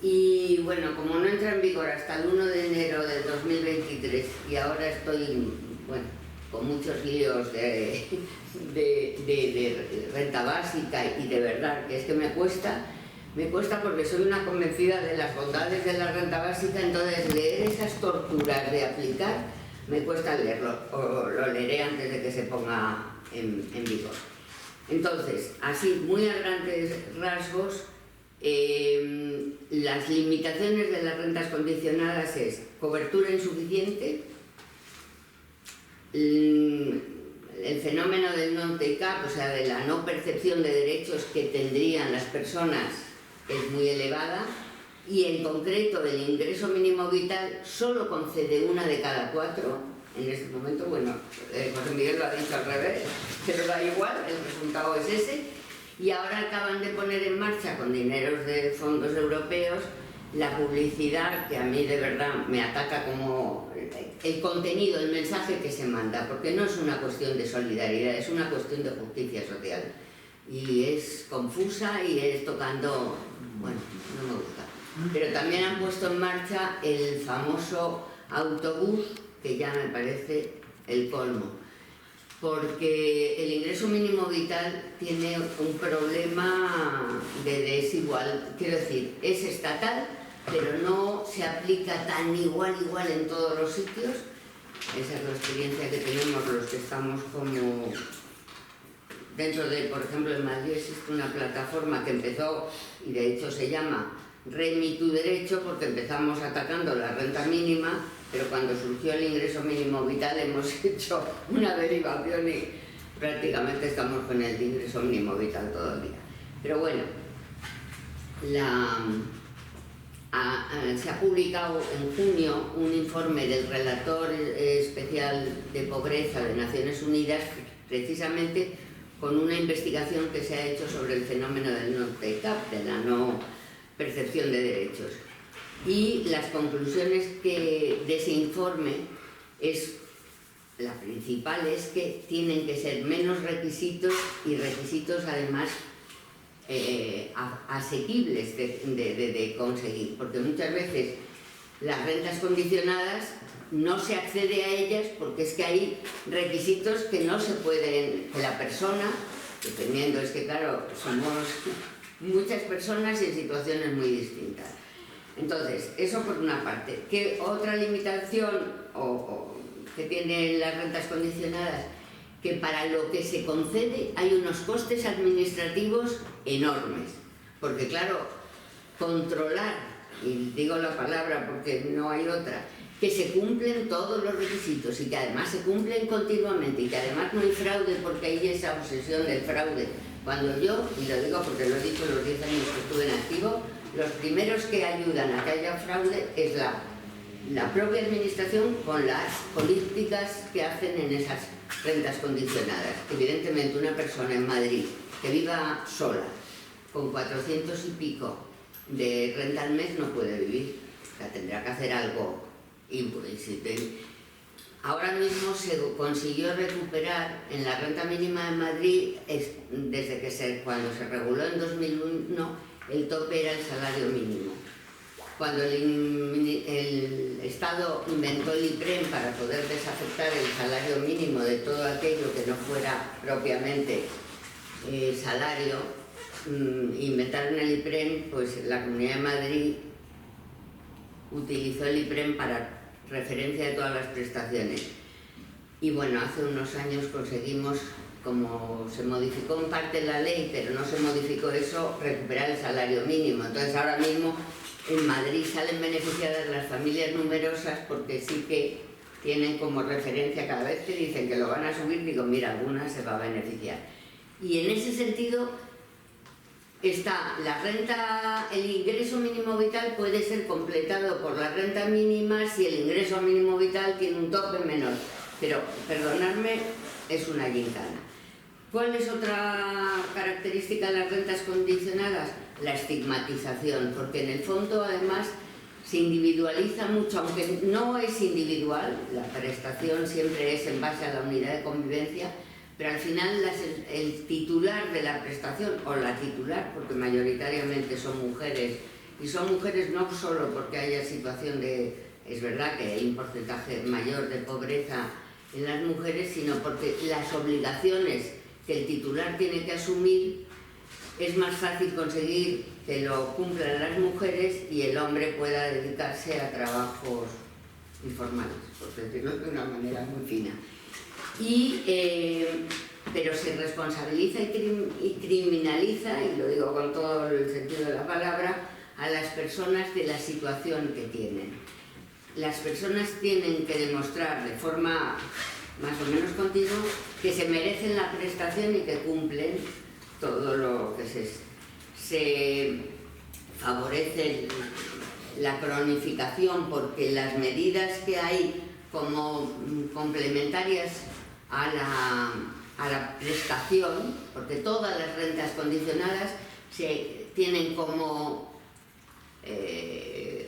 y bueno, como no entra en vigor hasta el 1 de enero del 2023 y ahora estoy, bueno, con muchos líos de renta básica y de verdad que es que me cuesta porque soy una convencida de las bondades de la renta básica, entonces leer esas torturas de aplicar me cuesta leerlo, o lo leeré antes de que se ponga en vigor. Entonces, así muy a grandes rasgos, las limitaciones de las rentas condicionadas es cobertura insuficiente, el fenómeno del non-take-up, o sea, de la no percepción de derechos que tendrían las personas, es muy elevada, y en concreto el ingreso mínimo vital solo concede 1 de cada 4 en este momento. Bueno, José Miguel lo ha dicho al revés, pero da igual, el resultado es ese, y ahora acaban de poner en marcha con dineros de fondos europeos la publicidad que a mí de verdad me ataca como el contenido, el mensaje que se manda, porque no es una cuestión de solidaridad, es una cuestión de justicia social y es confusa y es tocando, bueno, no me gusta. Pero también han puesto en marcha el famoso autobús, que ya me parece el colmo. porque el ingreso mínimo vital tiene un problema de desigual, quiero decir, es estatal, pero no se aplica tan igual en todos los sitios. Esa es la experiencia que tenemos los que estamos como dentro de, por ejemplo, en Madrid existe una plataforma que empezó, y de hecho se llama Remi tu derecho, porque empezamos atacando la renta mínima, pero cuando surgió el ingreso mínimo vital hemos hecho una derivación y prácticamente estamos con el ingreso mínimo vital todo el día. Pero bueno, se ha publicado en junio un informe del relator especial de pobreza de Naciones Unidas, precisamente con una investigación que se ha hecho sobre el fenómeno del no take-up, de la no percepción de derechos. Y las conclusiones de ese informe, la principal es que tienen que ser menos requisitos y requisitos además asequibles de conseguir, porque muchas veces las rentas condicionadas no se accede a ellas porque es que hay requisitos que no se pueden, que la persona, dependiendo, es que claro, somos muchas personas y en situaciones muy distintas. Entonces, eso por una parte. ¿Qué otra limitación que tienen las rentas condicionadas? Que para lo que se concede hay unos costes administrativos enormes, porque claro, controlar, y digo la palabra porque no hay otra, que se cumplen todos los requisitos y que además se cumplen continuamente y que además no hay fraude, porque hay esa obsesión del fraude. Cuando yo, y lo digo porque lo he dicho los 10 años que estuve en activo, los primeros que ayudan a que haya fraude es la propia administración con las políticas que hacen en esas rentas condicionadas. Evidentemente una persona en Madrid que viva sola con 400 y pico de renta al mes no puede vivir, o sea, tendrá que hacer algo. Ahora mismo se consiguió recuperar en la renta mínima de Madrid, desde cuando se reguló en 2001, el tope era el salario mínimo. Cuando el Estado inventó el IPREM para poder desafectar el salario mínimo de todo aquello que no fuera propiamente salario, inventaron el IPREM, pues la Comunidad de Madrid utilizó el IPREM para referencia de todas las prestaciones. Y bueno, hace unos años conseguimos, como se modificó en parte la ley, pero no se modificó eso, recuperar el salario mínimo. Entonces ahora mismo en Madrid salen beneficiadas las familias numerosas porque sí que tienen como referencia, cada vez que dicen que lo van a subir, digo, mira, alguna se va a beneficiar. Y en ese sentido está la renta, el ingreso mínimo vital puede ser completado por la renta mínima si el ingreso mínimo vital tiene un tope menor. Pero, perdonadme, es una gincana. ¿Cuál es otra característica de las rentas condicionadas? La estigmatización, porque en el fondo además se individualiza mucho, aunque no es individual, la prestación siempre es en base a la unidad de convivencia, pero al final el titular de la prestación, o la titular, porque mayoritariamente son mujeres, y son mujeres no solo porque haya situación de, es verdad que hay un porcentaje mayor de pobreza en las mujeres, sino porque las obligaciones que el titular tiene que asumir es más fácil conseguir que lo cumplan las mujeres y el hombre pueda dedicarse a trabajos informales, por decirlo de una manera muy fina. Pero se responsabiliza y criminaliza, y lo digo con todo el sentido de la palabra, a las personas de la situación que tienen. Las personas tienen que demostrar de forma más o menos continua que se merecen la prestación y que cumplen todo lo que se favorece la cronificación, porque las medidas que hay como complementarias a la prestación, porque todas las rentas condicionadas tienen como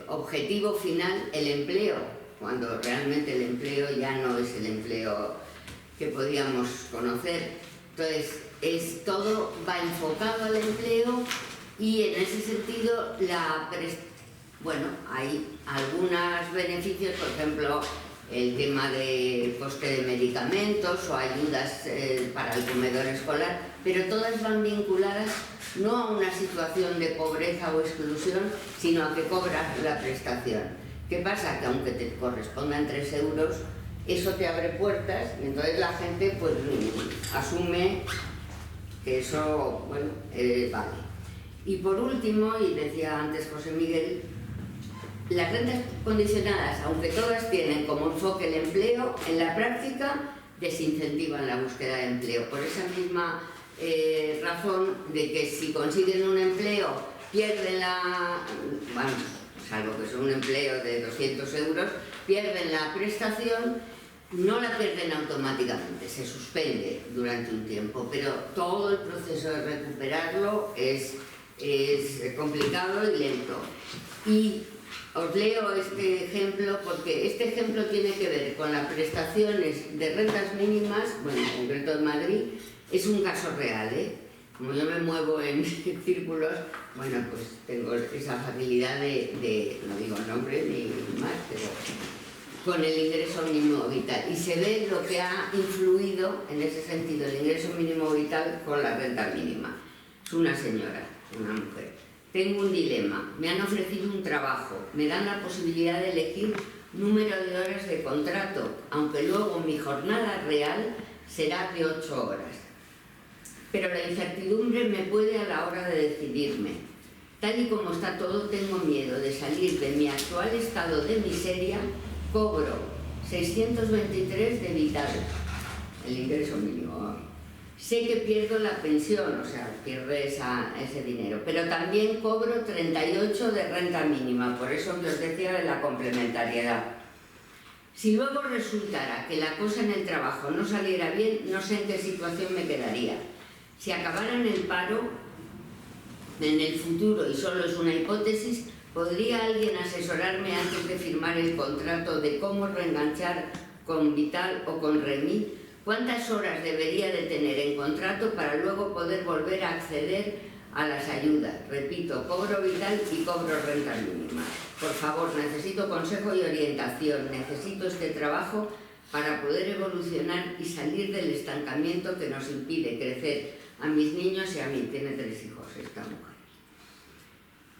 objetivo final el empleo, cuando realmente el empleo ya no es el empleo que podíamos conocer. Entonces, todo va enfocado al empleo y en ese sentido, bueno, hay algunos beneficios, por ejemplo, el tema de coste de medicamentos o ayudas para el comedor escolar, pero todas van vinculadas no a una situación de pobreza o exclusión, sino a que cobras la prestación. ¿Qué pasa? Que aunque te correspondan 3 euros, eso te abre puertas y entonces la gente pues asume que eso, bueno, vale. Y por último, y decía antes José Miguel, las rentas condicionadas, aunque todas tienen como enfoque el empleo, en la práctica desincentivan la búsqueda de empleo. Por esa misma razón de que si consiguen un empleo, pierden vamos, salvo que sea un empleo de 200 euros, pierden la prestación, no la pierden automáticamente, se suspende durante un tiempo, pero todo el proceso de recuperarlo es complicado y lento. Y os leo este ejemplo porque este ejemplo tiene que ver con las prestaciones de rentas mínimas, bueno, en concreto en Madrid, es un caso real, Como yo me muevo en círculos, bueno, pues tengo esa facilidad de no digo el nombre ni más, pero con el ingreso mínimo vital. Y se ve lo que ha influido en ese sentido, el ingreso mínimo vital con la renta mínima. Es una señora, una mujer. Tengo un dilema, me han ofrecido un trabajo, me dan la posibilidad de elegir número de horas de contrato, aunque luego mi jornada real será de 8 horas. Pero la incertidumbre me puede a la hora de decidirme. Tal y como está todo, tengo miedo de salir de mi actual estado de miseria. Cobro 623 de vital, el ingreso mínimo. Sé que pierdo la pensión, o sea, pierde ese dinero, pero también cobro 38 de renta mínima, por eso que os decía de la complementariedad. Si luego resultara que la cosa en el trabajo no saliera bien, no sé en qué situación me quedaría. Si acabara en el paro, en el futuro, y solo es una hipótesis, ¿podría alguien asesorarme antes de firmar el contrato de cómo reenganchar con Vital o con Remi? ¿Cuántas horas debería de tener en contrato para luego poder volver a acceder a las ayudas? Repito, cobro Vital y cobro renta mínima. Por favor, necesito consejo y orientación. Necesito este trabajo para poder evolucionar y salir del estancamiento que nos impide crecer a mis niños y a mí. Tiene 3 hijos esta mujer.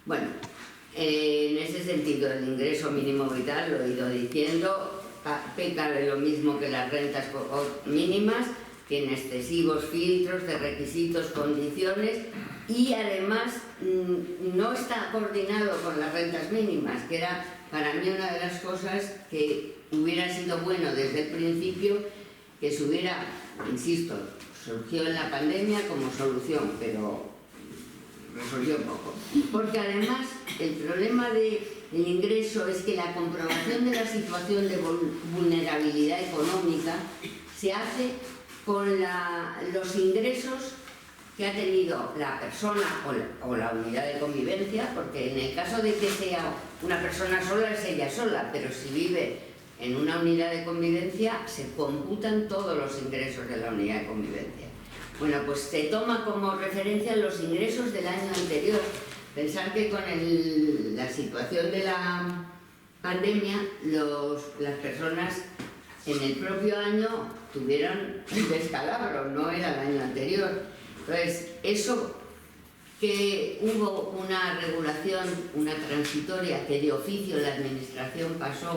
Bueno, en ese sentido, el ingreso mínimo vital, lo he ido diciendo, peca de lo mismo que las rentas mínimas, tiene excesivos filtros de requisitos, condiciones y además no está coordinado con las rentas mínimas, que era para mí una de las cosas que hubiera sido bueno desde el principio que se hubiera, insisto, surgió en la pandemia como solución, pero resolvió poco. Porque además el problema del ingreso es que la comprobación de la situación de vulnerabilidad económica se hace con los ingresos que ha tenido la persona o la unidad de convivencia, porque en el caso de que sea una persona sola es ella sola, pero si vive en una unidad de convivencia se computan todos los ingresos de la unidad de convivencia. Bueno, pues se toma como referencia los ingresos del año anterior. Pensar que con la situación de la pandemia las personas en el propio año tuvieron un descalabro, no era el año anterior. Entonces, eso que hubo una regulación, una transitoria, que de oficio la administración pasó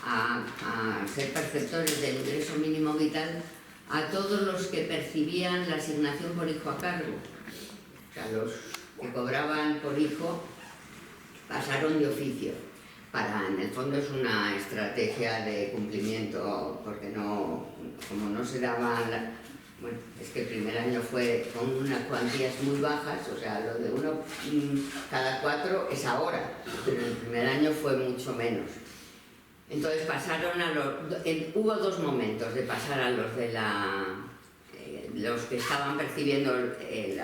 a ser perceptores del ingreso mínimo vital a todos los que percibían la asignación por hijo a cargo. O sea, los que cobraban por hijo pasaron de oficio. En el fondo es una estrategia de cumplimiento, porque como no se daban... Bueno, es que el primer año fue con unas cuantías muy bajas, o sea, lo de 1 cada 4 es ahora, pero en el primer año fue mucho menos. Entonces hubo 2 momentos de pasar a los de los que estaban percibiendo el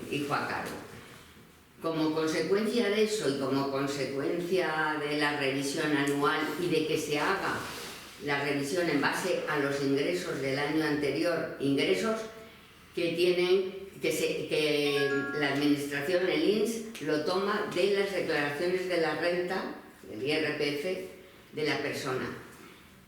hijo a cargo. Como consecuencia de eso y como consecuencia de la revisión anual y de que se haga la revisión en base a los ingresos del año anterior, ingresos que la administración, el INS, lo toma de las declaraciones de la renta, del IRPF, de la persona.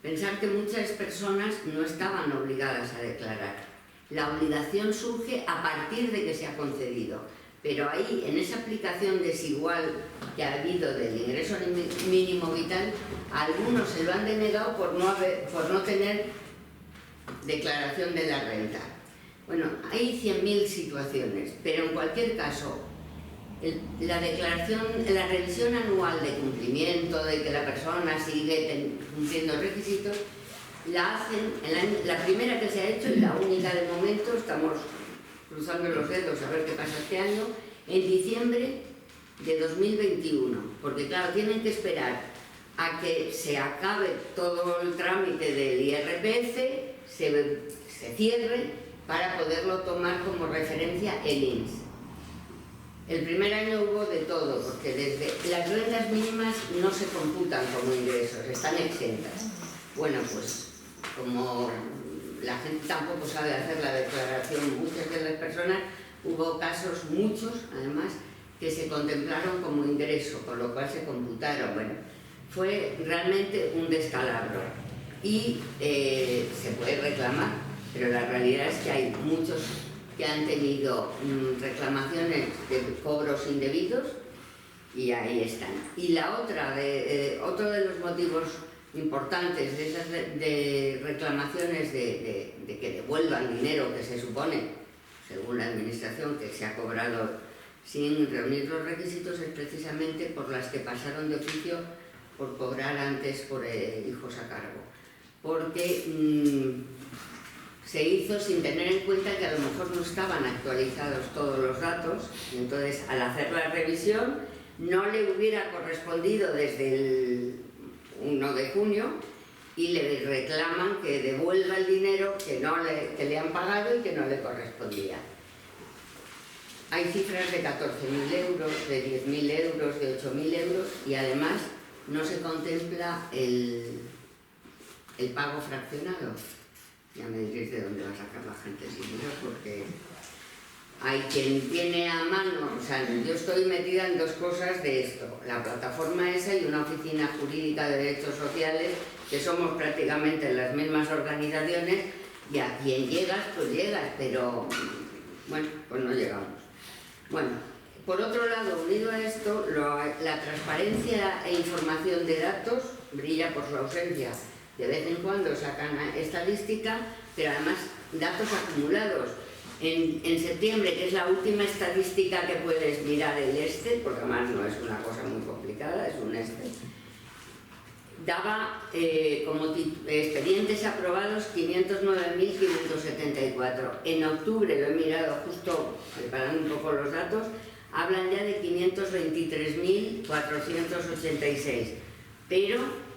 Pensar que muchas personas no estaban obligadas a declarar. La obligación surge a partir de que se ha concedido, pero ahí, en esa aplicación desigual que ha habido del ingreso mínimo vital, a algunos se lo han denegado por no tener declaración de la renta. Bueno, hay 100.000 situaciones, pero en cualquier caso, la revisión anual de cumplimiento, de que la persona sigue cumpliendo requisitos, la hacen, la primera que se ha hecho y la única de momento, estamos cruzando los dedos a ver qué pasa este año, en diciembre de 2021, porque claro, tienen que esperar a que se acabe todo el trámite del IRPF, se cierre, para poderlo tomar como referencia el INS. El primer año hubo de todo, porque desde las rentas mínimas no se computan como ingresos, están exentas. Bueno, pues como la gente tampoco sabe hacer la declaración, muchas de las personas, hubo casos, muchos además, que se contemplaron como ingreso, con lo cual se computaron. Bueno, fue realmente un descalabro y se puede reclamar, pero la realidad es que hay muchos que han tenido reclamaciones de cobros indebidos y ahí están. Y la otro de los motivos importantes de esas reclamaciones de que devuelvan dinero que se supone, según la administración, que se ha cobrado sin reunir los requisitos, es precisamente por las que pasaron de oficio por cobrar antes por hijos a cargo. Porque se hizo sin tener en cuenta que a lo mejor no estaban actualizados todos los datos, y entonces al hacer la revisión no le hubiera correspondido desde el 1 de junio y le reclaman que devuelva el dinero que le han pagado y que no le correspondía. Hay cifras de 14.000 euros, de 10.000 euros, de 8.000 euros y además no se contempla el pago fraccionado. Ya me diréis de dónde va a sacar la gente ese dinero, porque hay quien tiene a mano, o sea, yo estoy metida en dos cosas de esto, la plataforma esa y una oficina jurídica de derechos sociales, que somos prácticamente las mismas organizaciones, y a quien llegas, pues llegas, pero bueno, pues no llegamos. Bueno, por otro lado, unido a esto, la transparencia e información de datos brilla por su ausencia. De vez en cuando sacan estadística, pero además datos acumulados. En septiembre, que es la última estadística que puedes mirar el ESTE, porque además no es una cosa muy complicada, es un ESTE, daba como expedientes aprobados 509.574. En octubre, lo he mirado justo preparando un poco los datos, hablan ya de 523.486, pero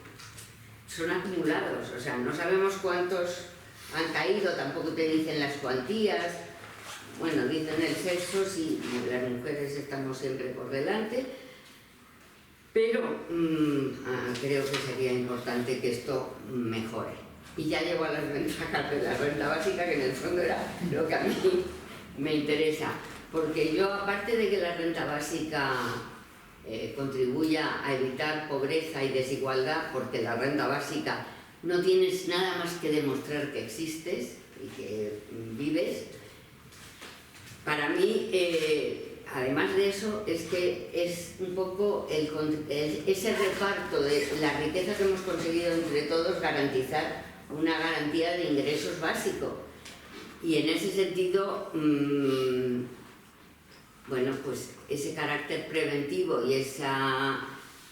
son acumulados, o sea, no sabemos cuántos han caído, tampoco te dicen las cuantías, bueno, dicen el sexo, sí, las mujeres estamos siempre por delante, pero creo que sería importante que esto mejore. Y ya llego a las ventajas de la renta básica, que en el fondo era lo que a mí me interesa, porque yo, aparte de que la renta básica contribuya a evitar pobreza y desigualdad, porque la renta básica no tienes nada más que demostrar que existes y que vives. Para mí, además de eso, es que es un poco ese reparto de la riqueza que hemos conseguido entre todos, garantizar una garantía de ingresos básico. Y en ese sentido, bueno, pues ese carácter preventivo y esa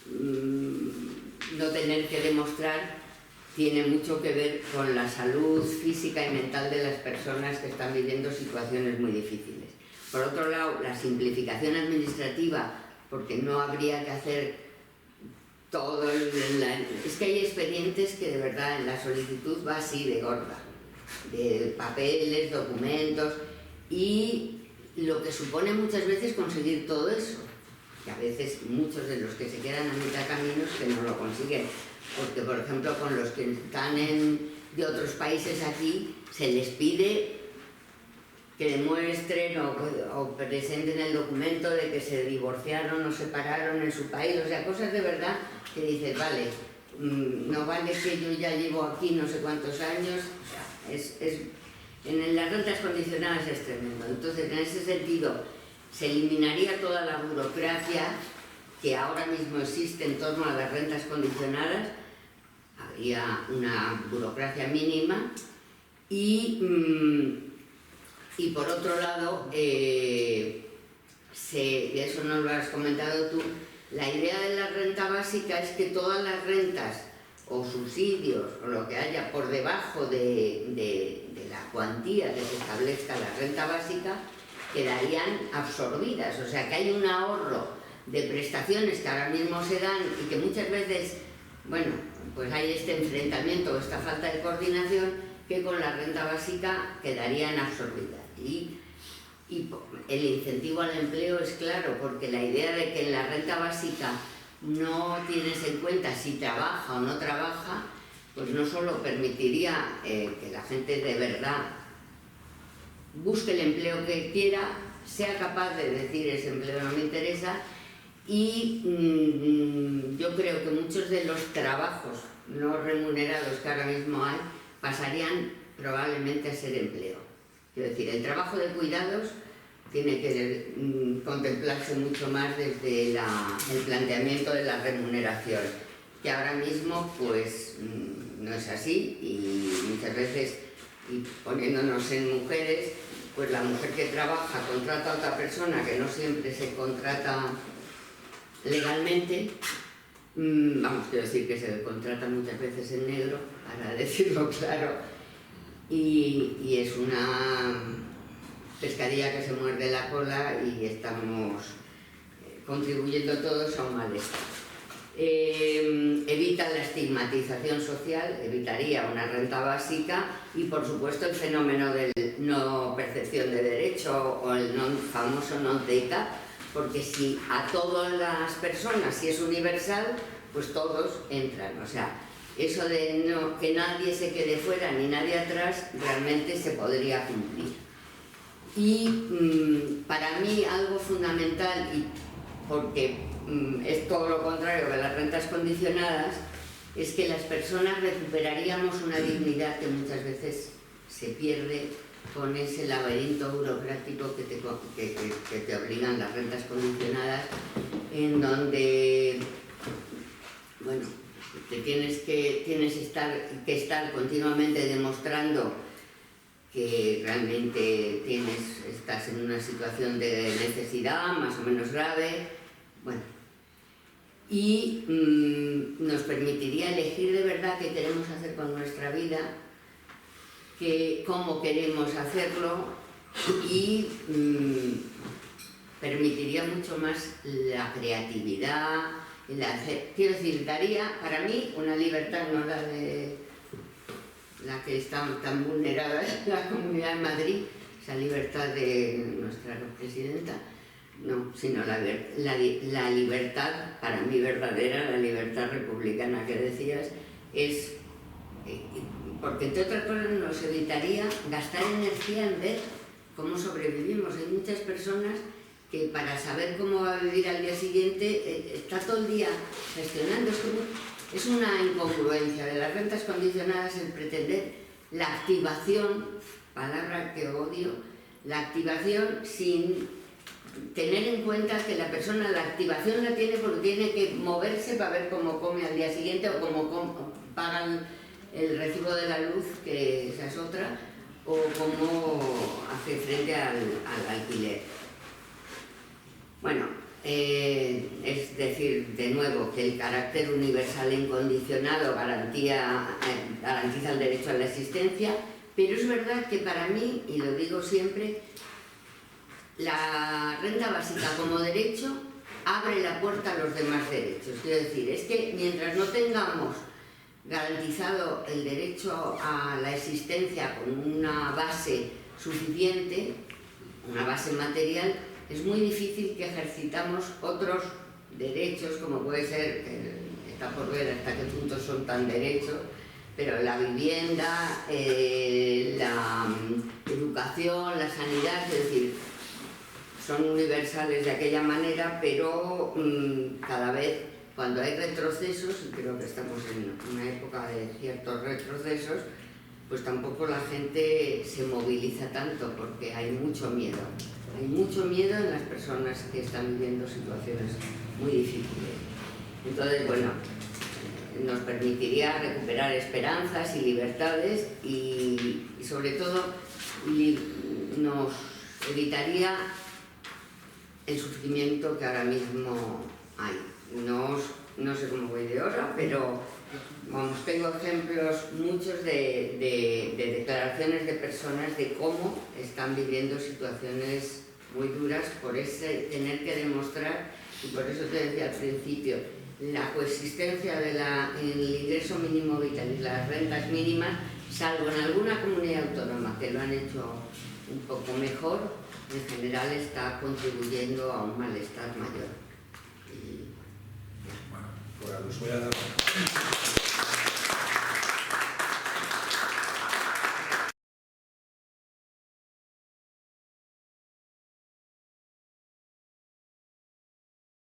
no tener que demostrar tiene mucho que ver con la salud física y mental de las personas que están viviendo situaciones muy difíciles. Por otro lado, la simplificación administrativa, porque no habría que hacer todo es que hay expedientes que de verdad en la solicitud va así de gorda, de papeles, documentos, y lo que supone muchas veces conseguir todo eso, que a veces muchos de los que se quedan a mitad caminos que no lo consiguen, porque por ejemplo con los que están de otros países aquí se les pide que demuestren o presenten el documento de que se divorciaron o separaron en su país, o sea, cosas de verdad que dices, vale, no vale que yo ya llevo aquí no sé cuántos años, o sea, en las rentas condicionadas es tremendo. Entonces, en ese sentido, se eliminaría toda la burocracia que ahora mismo existe en torno a las rentas condicionadas, habría una burocracia mínima y por otro lado, eso no lo has comentado tú, la idea de la renta básica es que todas las rentas o subsidios o lo que haya por debajo de la cuantía que se establezca la renta básica quedarían absorbidas, o sea que hay un ahorro de prestaciones que ahora mismo se dan y que muchas veces, bueno, pues hay este enfrentamiento o esta falta de coordinación que con la renta básica quedarían absorbidas. Y el incentivo al empleo es claro, porque la idea de que en la renta básica no tienes en cuenta si trabaja o no trabaja, pues no solo permitiría que la gente de verdad busque el empleo que quiera, sea capaz de decir ese empleo no me interesa, y yo creo que muchos de los trabajos no remunerados que ahora mismo hay pasarían probablemente a ser empleo. Quiero decir, el trabajo de cuidados tiene que contemplarse mucho más desde el planteamiento de la remuneración, que ahora mismo pues no es así, y muchas veces, y poniéndonos en mujeres, pues la mujer que trabaja contrata a otra persona que no siempre se contrata legalmente, vamos, quiero decir que se contrata muchas veces en negro, para decirlo claro, y es una pescadilla que se muerde la cola y estamos contribuyendo todos a un malestar. Evita la estigmatización social, evitaría una renta básica y por supuesto el fenómeno de no percepción de derecho o el famoso non-take, porque si a todas las personas, si es universal, pues todos entran, o sea, eso de que nadie se quede fuera ni nadie atrás realmente se podría cumplir. Y para mí algo fundamental, y porque es todo lo contrario que las rentas condicionadas, es que las personas recuperaríamos una dignidad que muchas veces se pierde con ese laberinto burocrático que te obligan las rentas condicionadas, en donde, bueno, tienes que estar continuamente demostrando que realmente estás en una situación de necesidad más o menos grave, bueno, y nos permitiría elegir de verdad qué queremos hacer con nuestra vida, cómo queremos hacerlo, y permitiría mucho más la creatividad, quiero decir, daría para mí una libertad, no la de la que está tan vulnerada en la Comunidad de Madrid, esa libertad de nuestra presidenta, no, sino la libertad, para mí verdadera, la libertad republicana que decías, es, porque entre otras cosas nos evitaría gastar energía en ver cómo sobrevivimos. Hay muchas personas que para saber cómo va a vivir al día siguiente está todo el día gestionando. Es una incongruencia de las rentas condicionadas el pretender la activación, palabra que odio, la activación sin tener en cuenta que la persona la activación la tiene porque tiene que moverse para ver cómo come al día siguiente o cómo pagan el recibo de la luz, que esa es otra, o cómo hace frente al alquiler. Bueno, es decir, de nuevo, que el carácter universal e incondicionado garantiza el derecho a la existencia, pero es verdad que para mí, y lo digo siempre, la renta básica como derecho abre la puerta a los demás derechos. Quiero decir, es que mientras no tengamos garantizado el derecho a la existencia con una base suficiente, una base material, es muy difícil que ejercitamos otros derechos, como puede ser, está por ver hasta qué punto son tan derechos, pero la vivienda, la educación, la sanidad, es decir, son universales de aquella manera, pero cada vez cuando hay retrocesos, y creo que estamos en una época de ciertos retrocesos, pues tampoco la gente se moviliza tanto porque hay mucho miedo. Hay mucho miedo en las personas que están viviendo situaciones muy difíciles. Entonces, bueno, nos permitiría recuperar esperanzas y libertades y sobre todo nos evitaría el sufrimiento que ahora mismo hay. No sé cómo voy de hora, pero vamos, tengo ejemplos muchos de declaraciones de personas de cómo están viviendo situaciones muy duras por ese tener que demostrar, y por eso te decía al principio, la coexistencia del ingreso mínimo vital y las rentas mínimas, salvo en alguna comunidad autónoma que lo han hecho un poco mejor, en general está contribuyendo a un malestar mayor. Bueno, por algo os voy a dar